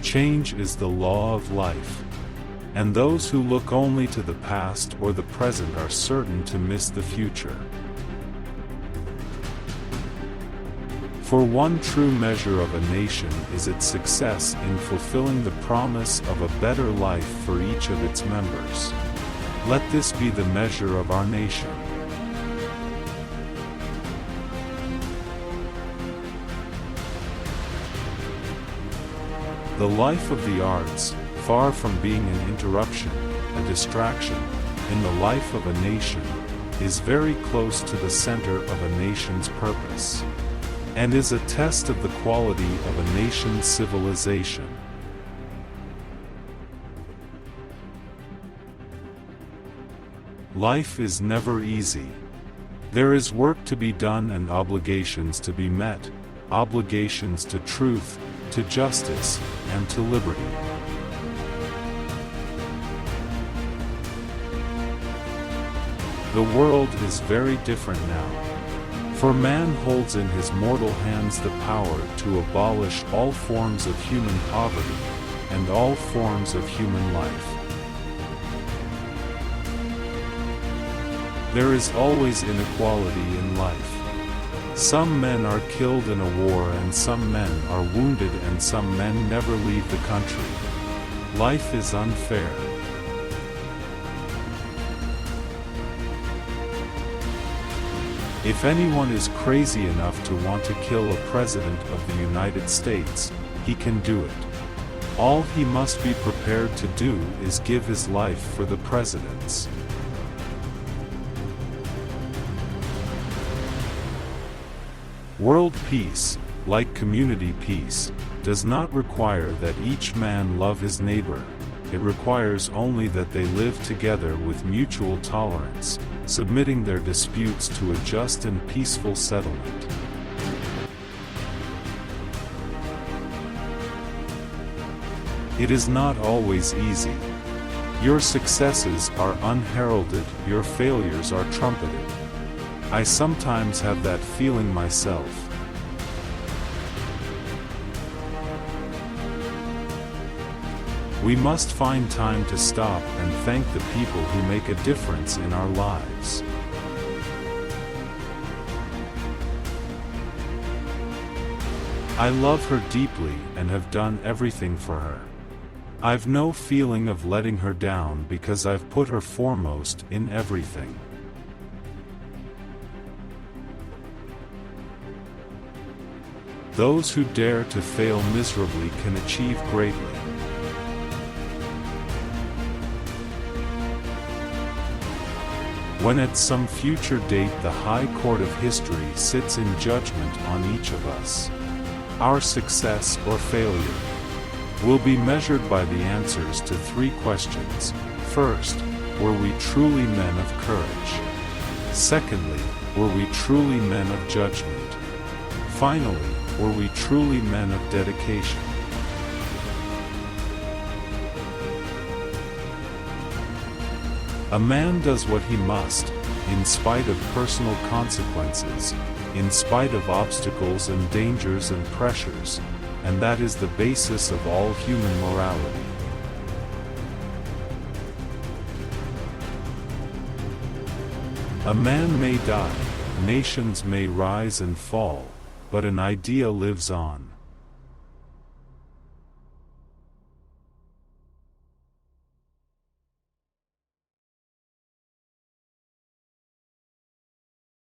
Change is the law of life. And those who look only to the past or the present are certain to miss the future. For one true measure of a nation is its success in fulfilling the promise of a better life for each of its members. Let this be the measure of our nation. The life of the arts, far from being an interruption, a distraction, in the life of a nation, is very close to the center of a nation's purpose, and is a test of the quality of a nation's civilization. Life is never easy. There is work to be done and obligations to be met, obligations to truth, to justice, and to liberty. The world is very different now. For man holds in his mortal hands the power to abolish all forms of human poverty, and all forms of human life. There is always inequality in life. Some men are killed in a war and some men are wounded and some men never leave the country. Life is unfair. If anyone is crazy enough to want to kill a president of the United States, he can do it. All he must be prepared to do is give his life for the president's. World peace, like community peace, does not require that each man love his neighbor. It requires only that they live together with mutual tolerance, submitting their disputes to a just and peaceful settlement. It is not always easy. Your successes are unheralded, your failures are trumpeted. I sometimes have that feeling myself. We must find time to stop and thank the people who make a difference in our lives. I love her deeply and have done everything for her. I've no feeling of letting her down because I've put her foremost in everything. Those who dare to fail miserably can achieve greatly. When at some future date the High Court of History sits in judgment on each of us, our success or failure will be measured by the answers to three questions. First, were we truly men of courage? Secondly, were we truly men of judgment? Finally, were we truly men of dedication? A man does what he must, in spite of personal consequences, in spite of obstacles and dangers and pressures, and that is the basis of all human morality. A man may die, nations may rise and fall, but an idea lives on.